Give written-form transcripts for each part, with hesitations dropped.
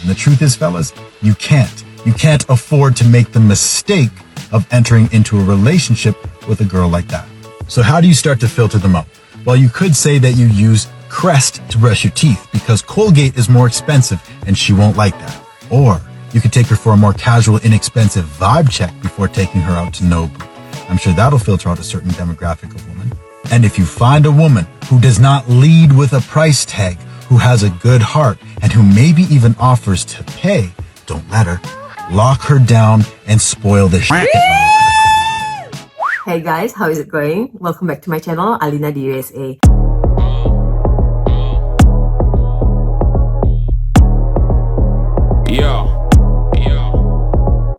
And the truth is, fellas, you can't. You can't afford to make the mistake of entering into a relationship with a girl like that. So how do you start to filter them out? Well, you could say that you use Crest to brush your teeth because Colgate is more expensive and she won't like that. Or you could take her for a more casual, inexpensive vibe check before taking her out to Nobu. I'm sure that'll filter out a certain demographic of woman. And if you find a woman who does not lead with a price tag, who has a good heart, and who maybe even offers to pay, don't let her. Lock her down and spoil the shit out of her. Hey guys, how is it going? Welcome back to my channel, Alina di USA.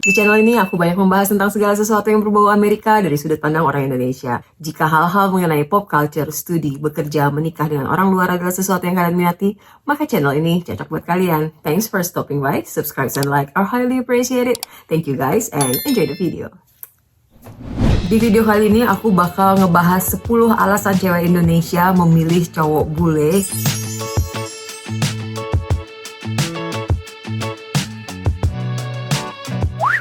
Di channel ini aku banyak membahas tentang segala sesuatu yang berbau Amerika dari sudut pandang orang Indonesia. Jika hal-hal mengenai pop culture, studi, bekerja, menikah dengan orang luar adalah sesuatu yang kalian minati, maka channel ini cocok buat kalian. Thanks for stopping by, subscribe and like are highly appreciated. Thank you guys and enjoy the video. Di video kali ini aku bakal ngebahas 10 alasan cewek Indonesia memilih cowok bule.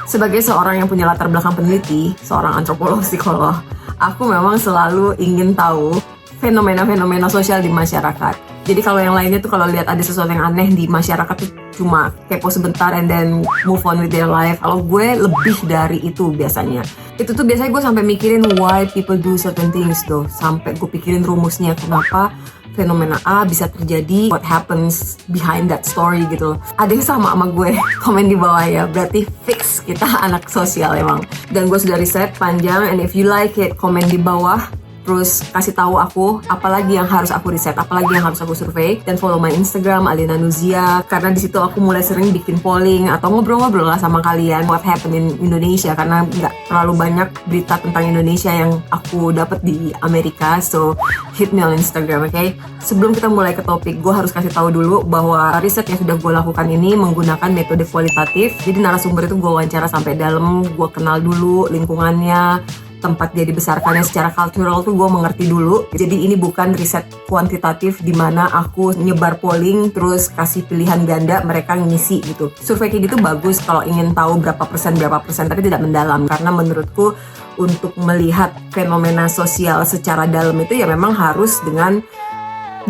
Sebagai seorang yang punya latar belakang peneliti, seorang antropolog psikolog, aku memang selalu ingin tahu fenomena-fenomena sosial di masyarakat. Jadi kalau yang lainnya tuh kalau lihat ada sesuatu yang aneh di masyarakat tuh cuma kepo sebentar and then move on with their life. Kalau gue lebih dari itu biasanya. Itu tuh biasanya gue sampai mikirin why people do certain things tuh. Sampai gue pikirin rumusnya kenapa fenomena A bisa terjadi, what happens behind that story gitu. Ada yang sama gue, komen di bawah ya. Berarti fix kita anak sosial emang. Dan gue sudah riset panjang, and if you like it, komen di bawah. Terus kasih tahu aku apalagi yang harus aku riset, apalagi yang harus aku survei, dan follow my Instagram Alina Nuzia karena di situ aku mulai sering bikin polling atau ngobrol-ngobrol lah sama kalian what happened in Indonesia karena nggak terlalu banyak berita tentang Indonesia yang aku dapat di Amerika. So hit me on Instagram, okay? Sebelum kita mulai ke topik, gue harus kasih tahu dulu bahwa riset yang sudah gue lakukan ini menggunakan metode kualitatif. Jadi narasumber itu gue wawancara sampai dalam, gue kenal dulu lingkungannya, tempat dia dibesarkannya, secara cultural tuh gue mengerti dulu. Jadi ini bukan riset kuantitatif di mana aku nyebar polling terus kasih pilihan ganda mereka ngisi gitu. Survei kayak gitu bagus kalau ingin tahu berapa persen tapi tidak mendalam, karena menurutku untuk melihat fenomena sosial secara dalam itu ya memang harus dengan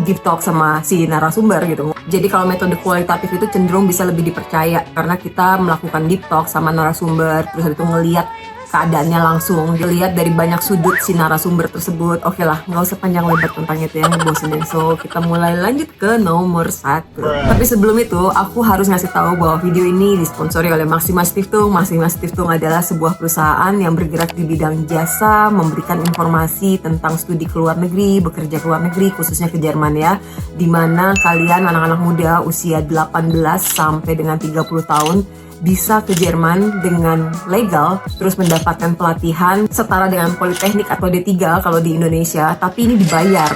deep talk sama si narasumber gitu. Jadi kalau metode kualitatif itu cenderung bisa lebih dipercaya karena kita melakukan deep talk sama narasumber, terus habis itu ngelihat keadaannya langsung, dilihat dari banyak sudut si narasumber tersebut. Oke lah, nggak usah panjang lebar tentang itu yang ngebosenin. So kita mulai lanjut ke nomor 1. Tapi sebelum itu aku harus ngasih tahu bahwa video ini disponsori oleh Maxima Stiftung. Maxima Stiftung adalah sebuah perusahaan yang bergerak di bidang jasa, memberikan informasi tentang studi ke luar negeri, bekerja ke luar negeri, khususnya ke Jerman ya, dimana kalian anak-anak muda usia 18 sampai dengan 30 tahun bisa ke Jerman dengan legal, terus mendapatkan pelatihan setara dengan Politeknik atau D3 kalau di Indonesia, tapi ini dibayar.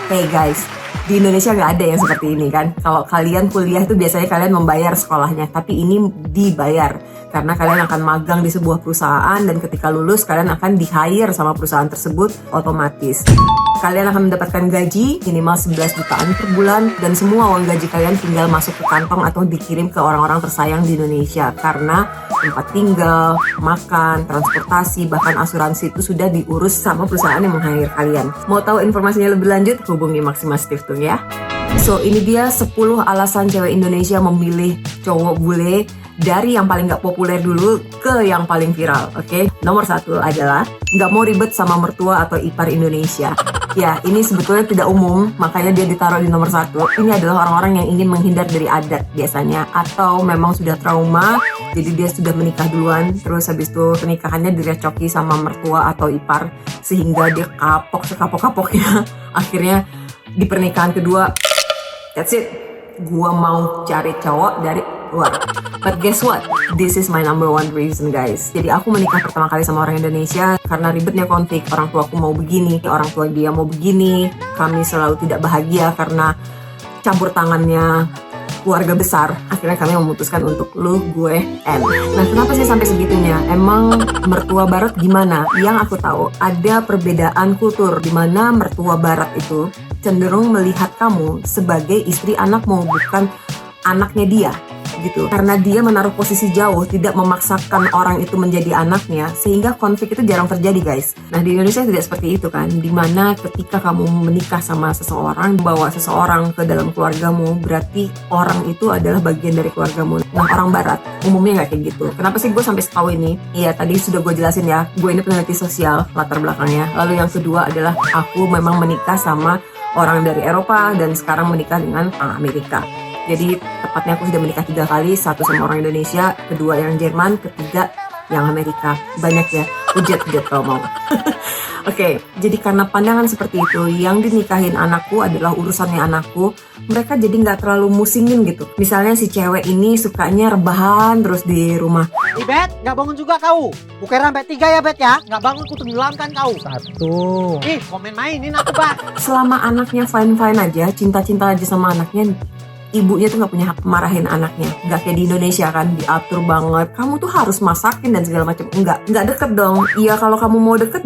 Hey guys, di Indonesia nggak ada yang seperti ini kan. Kalau kalian kuliah itu biasanya kalian membayar sekolahnya, tapi ini dibayar karena kalian akan magang di sebuah perusahaan dan ketika lulus kalian akan di-hire sama perusahaan tersebut otomatis. Kalian akan mendapatkan gaji minimal 11 jutaan per bulan dan semua uang gaji kalian tinggal masuk ke kantong atau dikirim ke orang-orang tersayang di Indonesia karena tempat tinggal, makan, transportasi, bahkan asuransi itu sudah diurus sama perusahaan yang meng-hire kalian. Mau tahu informasinya lebih lanjut? Hubungi Maxima Stiftung ya. So ini dia 10 alasan cewek Indonesia memilih cowok bule, dari yang paling gak populer dulu ke yang paling viral, oke? Nomor 1 adalah gak mau ribet sama mertua atau ipar Indonesia. Ya, ini sebetulnya tidak umum, makanya dia ditaruh di nomor 1. Ini adalah orang-orang yang ingin menghindar dari adat biasanya, atau memang sudah trauma, jadi dia sudah menikah duluan, terus habis itu pernikahannya direcoki sama mertua atau ipar, sehingga dia kapok sekapok-kapoknya. Akhirnya di pernikahan kedua, that's it, gua mau cari cowok dari luar. But guess what? This is my number 1 reason guys. Jadi aku menikah pertama kali sama orang Indonesia karena ribetnya konflik. Orang tua aku mau begini, orang tua dia mau begini. Kami selalu tidak bahagia karena campur tangannya keluarga besar. Akhirnya kami memutuskan untuk lu, gue, and. Nah kenapa sih sampai segitunya? Emang mertua barat gimana? Yang aku tahu ada perbedaan kultur di mana mertua barat itu cenderung melihat kamu sebagai istri anakmu, bukan anaknya dia. gitu. Karena dia menaruh posisi jauh, tidak memaksakan orang itu menjadi anaknya, sehingga konflik itu jarang terjadi, guys. Nah, di Indonesia tidak seperti itu kan, dimana ketika kamu menikah sama seseorang, bawa seseorang ke dalam keluargamu, berarti orang itu adalah bagian dari keluargamu. Nah, orang barat umumnya nggak kayak gitu. Kenapa sih gue sampai setahu ini? Iya, tadi sudah gue jelasin ya, gue ini peneliti sosial latar belakangnya. Lalu yang kedua adalah aku memang menikah sama orang dari Eropa dan sekarang menikah dengan Amerika. Jadi tepatnya aku sudah menikah 3 kali, satu sama orang Indonesia, kedua yang Jerman, ketiga yang Amerika. Banyak ya, hujat-hujat kalau mau. Oke, jadi karena pandangan seperti itu, yang dinikahin anakku adalah urusannya anakku, mereka jadi nggak terlalu musingin gitu. Misalnya si cewek ini sukanya rebahan terus di rumah. Bet, nggak bangun juga kau. Ukir sampai 3 ya Bet ya. Nggak bangun ku tenggelamkan kau. 1. Ih, komen mainin aku Bat. Selama anaknya fine-fine aja, cinta-cinta aja sama anaknya, ibunya tuh nggak punya hak marahin anaknya. Nggak kayak di Indonesia kan, diatur banget. Kamu tuh harus masakin dan segala macam. Nggak deket dong. Iya, kalau kamu mau deket.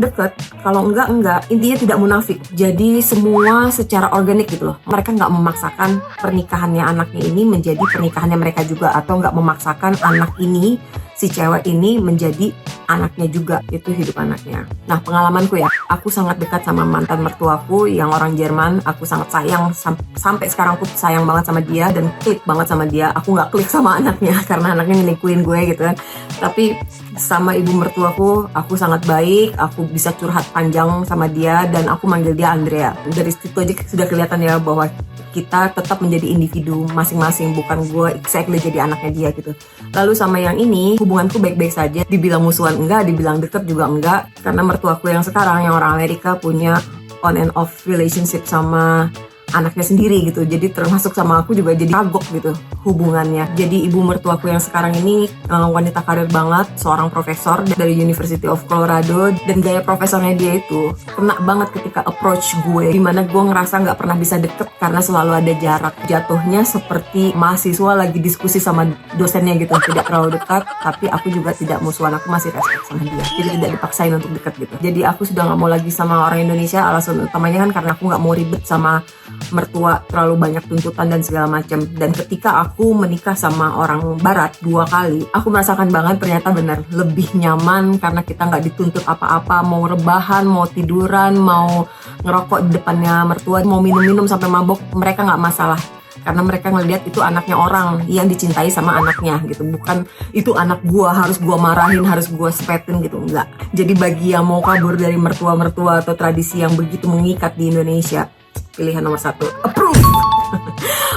Kalau enggak. Intinya tidak munafik. Jadi semua secara organik gitu loh. Mereka nggak memaksakan pernikahannya anaknya ini menjadi pernikahannya mereka juga, atau nggak memaksakan anak ini, si cewek ini menjadi anaknya juga. Itu hidup anaknya. Nah, pengalamanku ya, aku sangat dekat sama mantan mertuaku yang orang Jerman. Aku sangat sayang, sampai sekarang aku sayang banget sama dia dan klik banget sama dia. Aku nggak klik sama anaknya karena anaknya nyelingkuhin gue gitu kan. Tapi sama ibu mertuaku, aku sangat baik. Aku bisa curhat panjang sama dia dan aku manggil dia Andrea. Dari situ aja sudah kelihatan ya bahwa kita tetap menjadi individu masing-masing, bukan gue exactly jadi anaknya dia gitu. Lalu sama yang ini, hubunganku baik-baik saja. Dibilang musuhan enggak, dibilang deket juga enggak. Karena mertuaku yang sekarang, yang orang Amerika, punya on and off relationship sama anaknya sendiri gitu. Jadi termasuk sama aku juga jadi kagok gitu hubungannya. Jadi ibu mertuaku yang sekarang ini wanita karir banget, seorang profesor dari University of Colorado, dan gaya profesornya dia itu kena banget ketika approach gue, dimana gue ngerasa nggak pernah bisa deket karena selalu ada jarak. Jatuhnya seperti mahasiswa lagi diskusi sama dosennya gitu, tidak terlalu dekat, tapi aku juga tidak musuhan, aku masih respect sama dia, jadi tidak dipaksain untuk deket gitu. Jadi aku sudah nggak mau lagi sama orang Indonesia, alasan utamanya kan karena aku nggak mau ribet sama mertua, terlalu banyak tuntutan dan segala macam. Dan ketika aku menikah sama orang barat 2 kali, aku merasakan banget ternyata benar lebih nyaman karena kita nggak dituntut apa-apa, mau rebahan, mau tiduran, mau ngerokok di depannya mertua, mau minum-minum sampai mabok, mereka nggak masalah. Karena mereka ngelihat itu anaknya orang yang dicintai sama anaknya gitu. Bukan itu anak gua, harus gua marahin, harus gua sepetin gitu, enggak. Jadi bagi yang mau kabur dari mertua-mertua atau tradisi yang begitu mengikat di Indonesia, pilihan nomor 1, approve.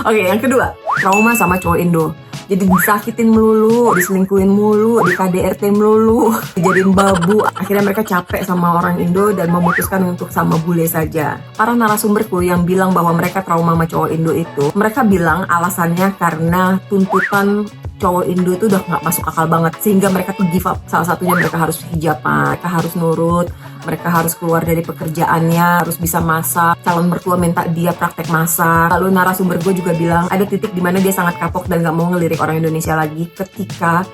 Oke, yang kedua, trauma sama cowok Indo. Jadi disakitin melulu, diselingkuhin mulu, di KDRT melulu, dijadiin babu. Akhirnya mereka capek sama orang Indo dan memutuskan untuk sama bule saja. Para narasumberku yang bilang bahwa mereka trauma sama cowok Indo itu, mereka bilang alasannya karena tuntutan cowok Indo itu udah nggak masuk akal banget, sehingga mereka tuh give up. Salah satunya mereka harus hijaban, mereka harus nurut, mereka harus keluar dari pekerjaannya, harus bisa masak, calon mertua minta dia praktek masak. Lalu narasumber gue juga bilang ada titik di mana dia sangat kapok dan gak mau ngelirik orang Indonesia lagi ketika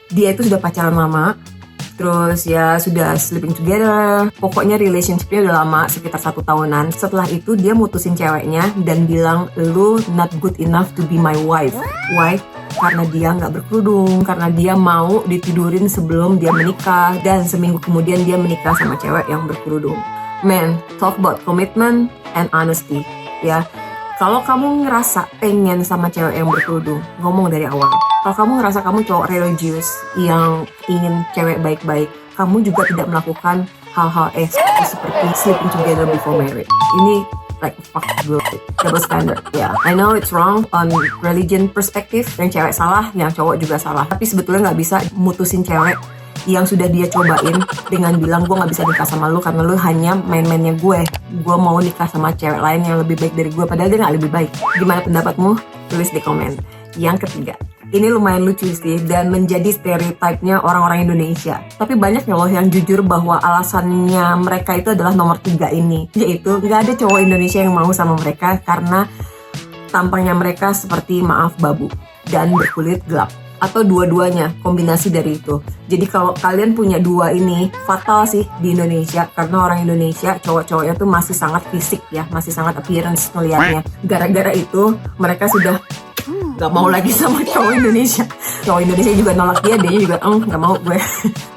dia itu sudah pacaran lama, terus ya sudah sleeping together, pokoknya relationshipnya udah lama, sekitar 1 tahunan. Setelah itu dia mutusin ceweknya dan bilang, lu not good enough to be my wife. Why? Karena dia nggak berkerudung, karena dia mau ditidurin sebelum dia menikah, dan seminggu kemudian dia menikah sama cewek yang berkerudung. Man, talk about commitment and honesty, ya. Kalau kamu ngerasa pengen sama cewek yang berkerudung, ngomong dari awal. Kalau kamu ngerasa kamu cowok religius yang ingin cewek baik-baik, kamu juga tidak melakukan hal-hal seperti sleeping together before marriage. Ini like fuck double standard. Yeah, I know it's wrong on religion perspective. Yang cewek salah, yang cowok juga salah. Tapi sebetulnya nggak bisa mutusin cewek yang sudah dia cobain dengan bilang gue nggak bisa nikah sama lu karena lu hanya main-mainnya gue mau nikah sama cewek lain yang lebih baik dari gue, padahal dia nggak lebih baik. Gimana pendapatmu? Tulis di komen. Yang ketiga, ini lumayan lucu sih dan menjadi stereotipnya orang-orang Indonesia. Tapi banyak loh yang jujur bahwa alasannya mereka itu adalah nomor 3 ini, yaitu nggak ada cowok Indonesia yang mau sama mereka karena tampangnya mereka seperti maaf babu dan berkulit gelap. Atau dua-duanya, kombinasi dari itu. Jadi kalau kalian punya 2 ini, fatal sih di Indonesia. Karena orang Indonesia, cowok-cowoknya tuh masih sangat fisik ya, masih sangat appearance ngeliatnya. Gara-gara itu, mereka sudah nggak mau lagi sama cowok Indonesia. Cowok Indonesia juga nolak dia juga nggak mau gue.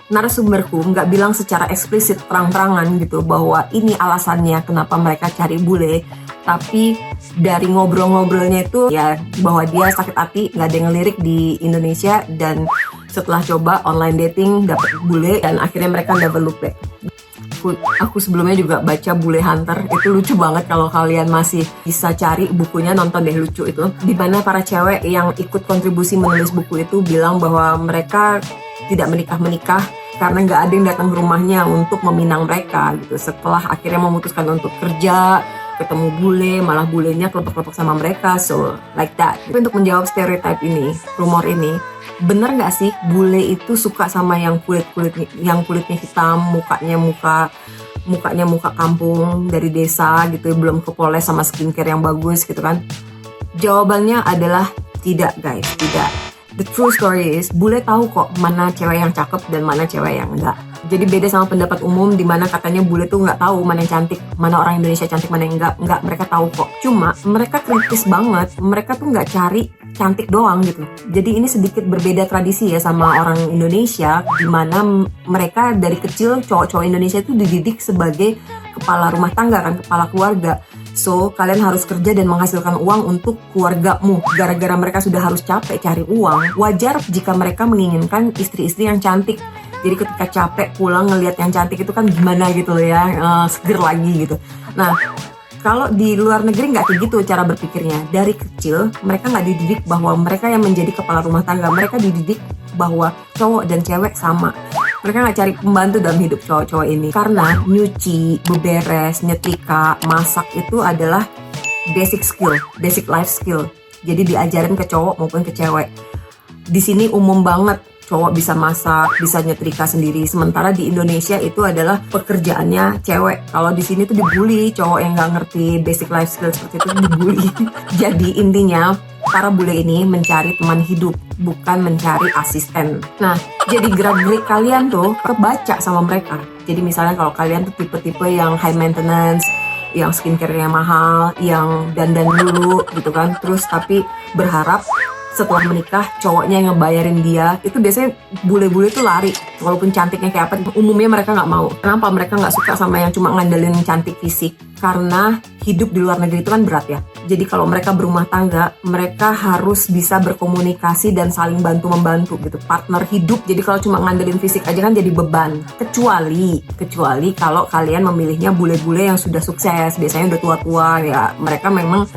Narasumberku nggak bilang secara eksplisit terang-terangan gitu bahwa ini alasannya kenapa mereka cari bule, tapi dari ngobrol-ngobrolnya itu ya bahwa dia sakit hati nggak ada yang ngelirik di Indonesia, dan setelah coba online dating dapet bule dan akhirnya mereka never look back. Aku sebelumnya juga baca Bule Hunter, itu lucu banget. Kalau kalian masih bisa cari bukunya, nonton deh, lucu itu. Dimana para cewek yang ikut kontribusi menulis buku itu bilang bahwa mereka tidak menikah karena nggak ada yang datang ke rumahnya untuk meminang mereka gitu. Setelah akhirnya memutuskan untuk kerja, ketemu bule, malah bulenya kelompok-kelompok sama mereka, so like that. Tapi untuk menjawab stereotype ini, rumor ini, bener nggak sih bule itu suka sama yang kulitnya hitam, mukanya muka kampung dari desa gitu, belum kepoles sama skincare yang bagus gitu kan? Jawabannya adalah tidak, guys, tidak. The true story is, bule tahu kok mana cewek yang cakep dan mana cewek yang enggak. Jadi beda sama pendapat umum di mana katanya bule tuh nggak tahu mana yang cantik, mana orang Indonesia cantik, mana yang enggak, mereka tahu kok. Cuma mereka kritis banget, mereka tuh nggak cari cantik doang gitu. Jadi ini sedikit berbeda tradisi ya sama orang Indonesia, di mana mereka dari kecil cowok-cowok Indonesia itu dididik sebagai kepala rumah tangga kan, kepala keluarga. So, kalian harus kerja dan menghasilkan uang untuk keluargamu. Gara-gara mereka sudah harus capek cari uang, wajar jika mereka menginginkan istri-istri yang cantik. Jadi ketika capek pulang ngelihat yang cantik itu kan gimana gitu loh ya, seger lagi gitu. Nah, kalau di luar negeri nggak kayak gitu cara berpikirnya. Dari kecil mereka nggak dididik bahwa mereka yang menjadi kepala rumah tangga. Mereka dididik bahwa cowok dan cewek sama. Mereka nggak cari pembantu dalam hidup cowok-cowok ini. Karena nyuci, beberes, nyetrika, masak itu adalah basic skill, basic life skill. Jadi diajarin ke cowok maupun ke cewek. Di sini umum banget cowok bisa masak, bisa nyetrika sendiri. Sementara di Indonesia itu adalah pekerjaannya cewek. Kalau di sini tuh dibully, cowok yang nggak ngerti basic life skill seperti itu dibully. Jadi intinya para bule ini mencari teman hidup, bukan mencari asisten. Nah, jadi gerak-gerik kalian tuh kebaca sama mereka. Jadi misalnya kalau kalian tuh tipe-tipe yang high maintenance, yang skincare-nya mahal, yang dandan dulu gitu kan, terus tapi berharap setelah menikah cowoknya yang ngebayarin dia, itu biasanya bule-bule tuh lari. Walaupun cantiknya kayak apa, umumnya mereka nggak mau. Kenapa mereka nggak suka sama yang cuma ngandelin cantik fisik? Karena hidup di luar negeri itu kan berat ya. Jadi kalau mereka berumah tangga, mereka harus bisa berkomunikasi dan saling bantu-membantu gitu. Partner hidup, jadi kalau cuma ngandelin fisik aja kan jadi beban. Kecuali kalau kalian memilihnya bule-bule yang sudah sukses, biasanya udah tua-tua ya. Mereka memang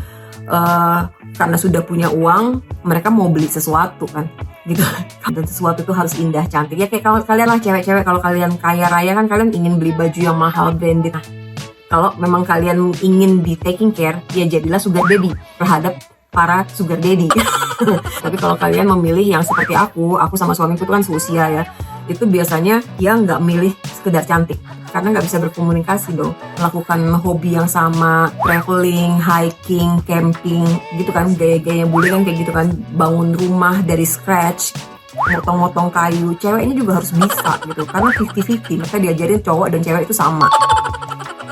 karena sudah punya uang, mereka mau beli sesuatu kan gitu. Dan sesuatu itu harus indah, cantik. Ya kayak kalau kalian lah cewek-cewek, kalau kalian kaya raya kan kalian ingin beli baju yang mahal, branded. Nah, kalau memang kalian ingin di taking care, ya jadilah sugar daddy terhadap para sugar daddy. Tapi kalau kalian memilih yang seperti aku sama suamiku itu kan seusia ya, itu biasanya dia nggak milih sekedar cantik, karena nggak bisa berkomunikasi dong. Melakukan hobi yang sama, traveling, hiking, camping, gitu kan, gaya-gaya bule kan kayak gitu kan, bangun rumah dari scratch, motong-motong kayu. Cewek ini juga harus bisa gitu, karena 50-50, mereka diajarin cowok dan cewek itu sama,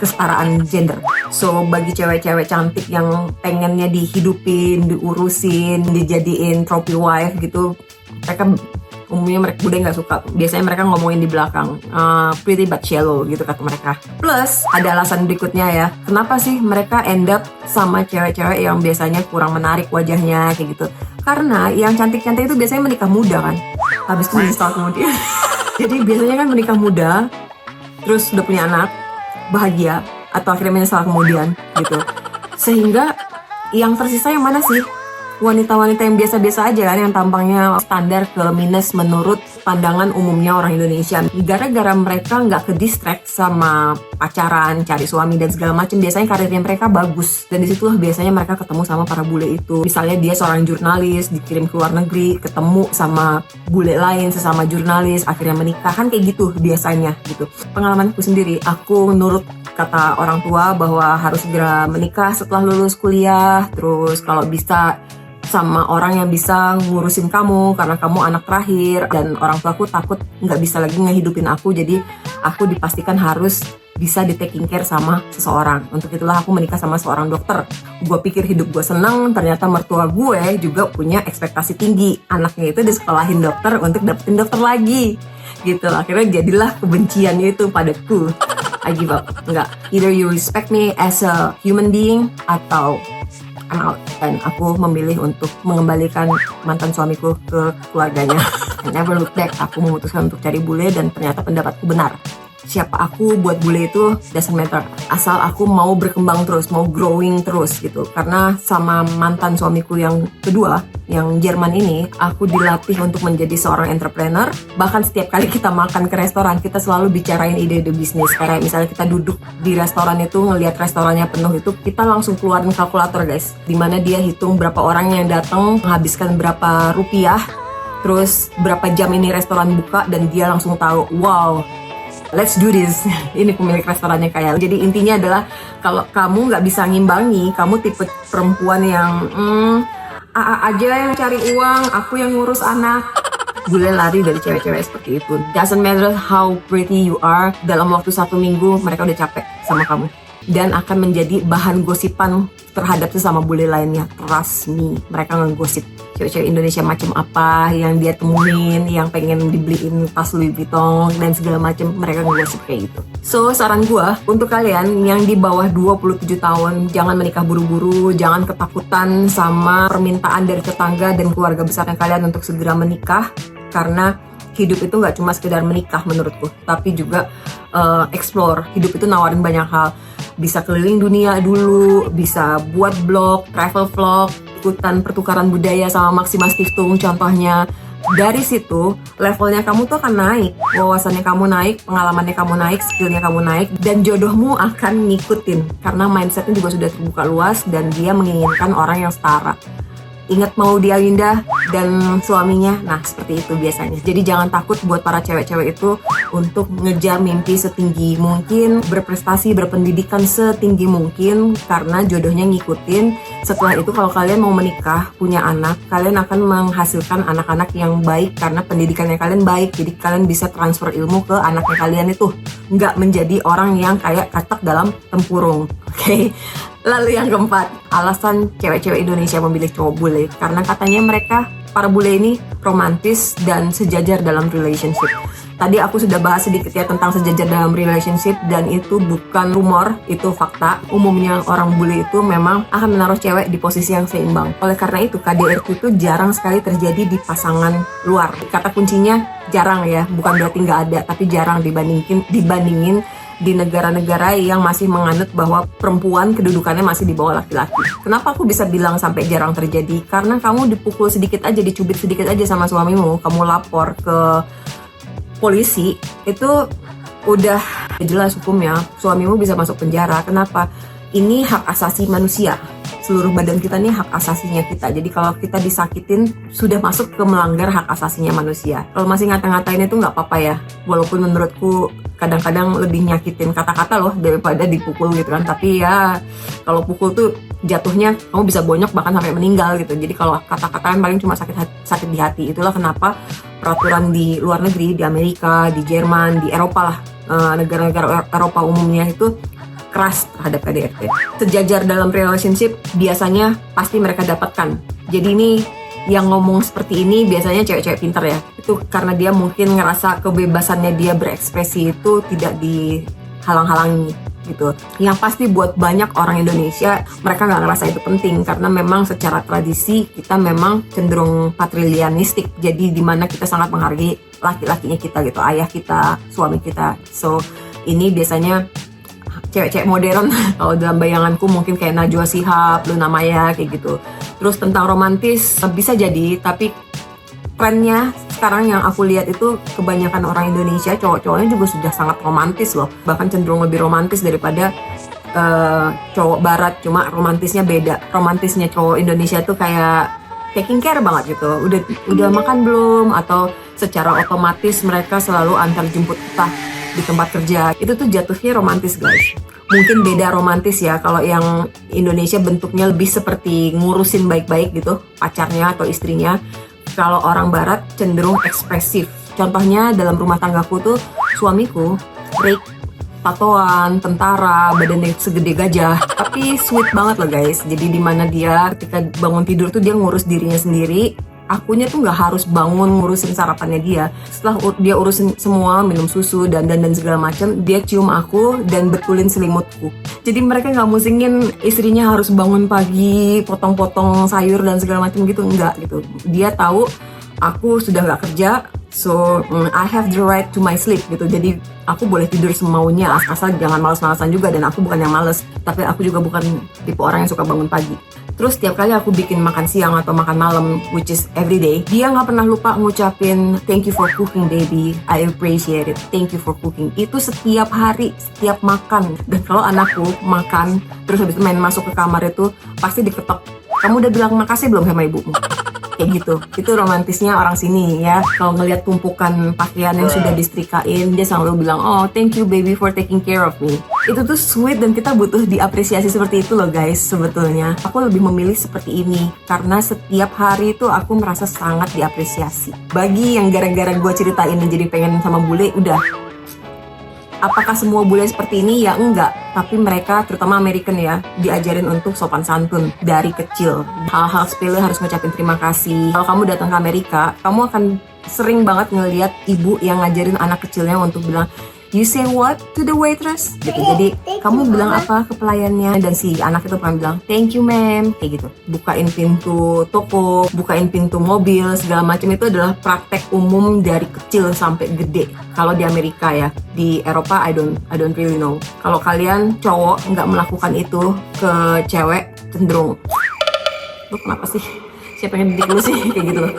kesetaraan gender. So bagi cewek-cewek cantik yang pengennya dihidupin, diurusin, dijadiin trophy wife gitu, mereka umumnya mereka bude nggak suka. Biasanya mereka ngomongin di belakang, pretty but shallow gitu kata mereka. Plus ada alasan berikutnya ya, kenapa sih mereka end up sama cewek-cewek yang biasanya kurang menarik wajahnya kayak gitu. Karena yang cantik-cantik itu biasanya menikah muda kan, habis itu menyesal kemudian. Jadi biasanya kan menikah muda, terus udah punya anak, bahagia, atau akhirnya menyesal kemudian gitu. Sehingga yang tersisa yang mana sih? Wanita-wanita yang biasa-biasa aja kan, yang tampangnya standar ke minus menurut pandangan umumnya orang Indonesia. Gara-gara mereka nggak ke distract sama pacaran, cari suami dan segala macam, biasanya karirnya mereka bagus. Dan disitulah biasanya mereka ketemu sama para bule itu. Misalnya dia seorang jurnalis, dikirim ke luar negeri, ketemu sama bule lain sesama jurnalis, akhirnya menikah, kan kayak gitu biasanya gitu. Pengalamanku sendiri, aku nurut kata orang tua bahwa harus segera menikah setelah lulus kuliah, terus kalau bisa sama orang yang bisa ngurusin kamu karena kamu anak terakhir, dan orang tuaku takut nggak bisa lagi ngehidupin aku, jadi aku dipastikan harus bisa di taking care sama seseorang. Untuk itulah aku menikah sama seorang dokter. Gue pikir hidup gue seneng, ternyata mertua gue juga punya ekspektasi tinggi. Anaknya itu disekolahin dokter untuk dapetin dokter lagi. Gitu lah, akhirnya jadilah kebenciannya itu padaku. I give up. Enggak. Either you respect me as a human being atau I'm out. Dan aku memilih untuk mengembalikan mantan suamiku ke keluarganya. I never look back. Aku memutuskan untuk cari bule dan ternyata pendapatku benar. Siapa aku buat bule itu doesn't matter. Asal aku mau berkembang terus, mau growing terus gitu. Karena sama mantan suamiku yang kedua, yang Jerman ini, aku dilatih untuk menjadi seorang entrepreneur. Bahkan setiap kali kita makan ke restoran, kita selalu bicarain ide-ide bisnis. Kayak misalnya kita duduk di restoran itu, ngelihat restorannya penuh itu, kita langsung keluarin kalkulator guys. Dimana dia hitung berapa orang yang datang, menghabiskan berapa rupiah, terus berapa jam ini restoran buka, dan dia langsung tahu, wow, let's do this. Ini pemilik restorannya kaya. Jadi intinya adalah kalau kamu nggak bisa ngimbangi, kamu tipe perempuan yang AA aja yang cari uang, aku yang ngurus anak. Bule lari dari cewek-cewek seperti itu. Doesn't matter how pretty you are, dalam waktu 1 minggu mereka udah capek sama kamu. Dan akan menjadi bahan gosipan terhadap sesama bule lainnya. Trust me, mereka ngegosip cewek-cewek Indonesia macam apa yang dia temuin, yang pengen dibeliin tas Louis Vuitton dan segala macam, mereka ngegosip kayak gitu. So, saran gua untuk kalian yang di bawah 27 tahun, jangan menikah buru-buru, jangan ketakutan sama permintaan dari tetangga dan keluarga besarnya kalian untuk segera menikah, karena hidup itu nggak cuma sekedar menikah menurutku, tapi juga explore. Hidup itu nawarin banyak hal. Bisa keliling dunia dulu, bisa buat blog, travel vlog, ikutan pertukaran budaya sama Maxima Stiftung contohnya. Dari situ, levelnya kamu tuh akan naik, wawasannya kamu naik, pengalamannya kamu naik, skillnya kamu naik, dan jodohmu akan ngikutin. Karena mindsetnya juga sudah terbuka luas dan dia menginginkan orang yang setara. Ingat mau dia Winda dan suaminya, nah seperti itu biasanya. Jadi jangan takut buat para cewek-cewek itu untuk ngejar mimpi setinggi mungkin, berprestasi, berpendidikan setinggi mungkin, karena jodohnya ngikutin. Setelah itu kalau kalian mau menikah, punya anak, kalian akan menghasilkan anak-anak yang baik karena pendidikannya kalian baik. Jadi kalian bisa transfer ilmu ke anaknya kalian itu, nggak menjadi orang yang kayak katak dalam tempurung. Oke. Lalu yang keempat, alasan cewek-cewek Indonesia memilih cowok bule, karena katanya mereka, para bule ini romantis dan sejajar dalam relationship. Tadi aku sudah bahas sedikit ya tentang sejajar dalam relationship, dan itu bukan rumor, itu fakta. Umumnya orang bule itu memang akan menaruh cewek di posisi yang seimbang. Oleh karena itu KDRT itu jarang sekali terjadi di pasangan luar. Kata kuncinya jarang ya, bukan berarti nggak ada, tapi jarang dibandingin di negara-negara yang masih menganut bahwa perempuan kedudukannya masih di bawah laki-laki. Kenapa aku bisa bilang sampai jarang terjadi? Karena kamu dipukul sedikit aja, dicubit sedikit aja sama suamimu, kamu lapor ke polisi, itu udah jelas hukumnya, suamimu bisa masuk penjara. Kenapa? Ini hak asasi manusia. Seluruh badan kita nih hak asasinya kita. Jadi kalau kita disakitin, sudah masuk ke melanggar hak asasinya manusia. Kalau masih ngata-ngatain itu nggak apa-apa ya. Walaupun menurutku kadang-kadang lebih nyakitin kata-kata loh daripada dipukul gitu kan. Tapi ya kalau pukul tuh jatuhnya kamu bisa bonyok bahkan sampai meninggal gitu. Jadi kalau kata-kataan paling cuma sakit di hati. Itulah kenapa peraturan di luar negeri, di Amerika, di Jerman, di Eropa lah, negara-negara Eropa umumnya itu keras terhadap KDRT. Sejajar dalam relationship biasanya pasti mereka dapatkan. Jadi ini yang ngomong seperti ini biasanya cewek-cewek pintar ya. Itu karena dia mungkin ngerasa kebebasannya dia berekspresi itu tidak dihalang-halangi gitu. Yang pasti buat banyak orang Indonesia, mereka nggak ngerasa itu penting karena memang secara tradisi kita memang cenderung patrilianistik. Jadi dimana kita sangat menghargai laki-lakinya kita gitu, ayah kita, suami kita. So ini biasanya cewek-cewek modern kalau dalam bayanganku mungkin kayak Najwa Shihab, Luna Maya kayak gitu. Terus tentang romantis bisa jadi, tapi trennya sekarang yang aku lihat itu kebanyakan orang Indonesia cowok-cowoknya juga sudah sangat romantis loh, bahkan cenderung lebih romantis daripada cowok barat. Cuma romantisnya beda. Romantisnya cowok Indonesia tuh kayak taking care banget gitu, udah makan belum, atau secara otomatis mereka selalu antar jemput kita di tempat kerja. Itu tuh jatuhnya romantis guys. Mungkin beda romantis ya, kalau yang Indonesia bentuknya lebih seperti ngurusin baik-baik gitu pacarnya atau istrinya. Kalau orang barat cenderung ekspresif. Contohnya dalam rumah tanggaku tuh suamiku Rick, tatoan, tentara, badannya segede gajah, tapi sweet banget loh guys. Jadi dimana dia ketika bangun tidur tuh dia ngurus dirinya sendiri. Akunya tuh nggak harus bangun ngurusin sarapannya dia. Setelah dia urusin semua, minum susu dan segala macam, dia cium aku dan betulin selimutku. Jadi mereka nggak musingin istrinya harus bangun pagi, potong-potong sayur dan segala macam gitu, enggak gitu. Dia tahu aku sudah nggak kerja, so I have the right to my sleep gitu. Jadi aku boleh tidur semaunya, asal jangan malas-malasan juga. Dan aku bukan yang males, tapi aku juga bukan tipe orang yang suka bangun pagi. Terus setiap kali aku bikin makan siang atau makan malam, which is every day, dia nggak pernah lupa ngucapin thank you for cooking baby, I appreciate it, thank you for cooking. Itu setiap hari, setiap makan. Dan kalau anakku makan terus habis itu main masuk ke kamar itu pasti diketok, kamu udah bilang makasih belum sama ibumu? Kayak gitu. Itu romantisnya orang sini ya. Kalau ngelihat tumpukan pakaian yang sudah disetrikain, dia selalu bilang, oh thank you baby for taking care of me. Itu tuh sweet dan kita butuh diapresiasi seperti itu loh guys sebetulnya. Aku lebih memilih seperti ini karena setiap hari itu aku merasa sangat diapresiasi. Bagi yang gara-gara gue ceritain dan jadi pengen sama bule, udah. Apakah semua bule seperti ini? Ya enggak. Tapi mereka, terutama American ya, diajarin untuk sopan santun dari kecil. Hal-hal sepele harus ngucapin terima kasih. Kalau kamu datang ke Amerika, kamu akan sering banget ngelihat ibu yang ngajarin anak kecilnya untuk bilang, you say what to the waitress? Gitu. Jadi kamu bilang apa ke pelayannya, dan si anak itu akan bilang thank you ma'am, kayak gitu. Bukain pintu toko, bukain pintu mobil, segala macam itu adalah praktek umum dari kecil sampai gede. Kalau di Amerika ya, di Eropa I don't really know. Kalau kalian cowok nggak melakukan itu ke cewek, cenderung lu kenapa sih? Siapa yang didik lu sih? Kayak gitu loh.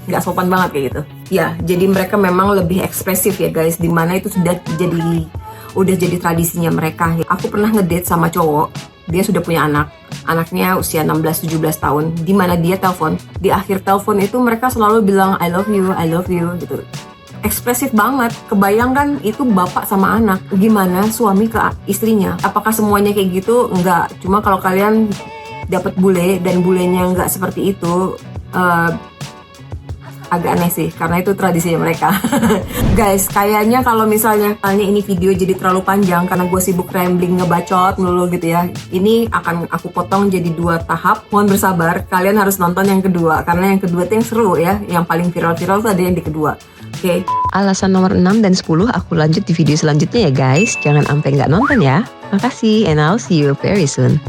Nggak sopan banget kayak gitu. Ya, jadi mereka memang lebih ekspresif ya guys, dimana itu udah jadi tradisinya mereka. Aku pernah ngedate sama cowok, dia sudah punya anak, anaknya usia 16-17 tahun, dimana dia telepon, di akhir telepon itu mereka selalu bilang I love you gitu. Ekspresif banget. Kebayangkan itu bapak sama anak, gimana suami ke istrinya. Apakah semuanya kayak gitu? Enggak. Cuma kalau kalian dapat bule dan bulenya nggak seperti itu, agak aneh sih, karena itu tradisinya mereka. Guys, kayaknya kalau misalnya ini video jadi terlalu panjang karena gue sibuk rambling ngebacot melulu gitu ya, ini akan aku potong jadi 2 tahap. Mohon bersabar, kalian harus nonton yang kedua, karena yang kedua tuh yang seru ya, yang paling viral-viral tuh ada yang di kedua. Oke. Alasan nomor 6 dan 10 aku lanjut di video selanjutnya ya guys. Jangan sampai nggak nonton ya. Makasih and I'll see you very soon.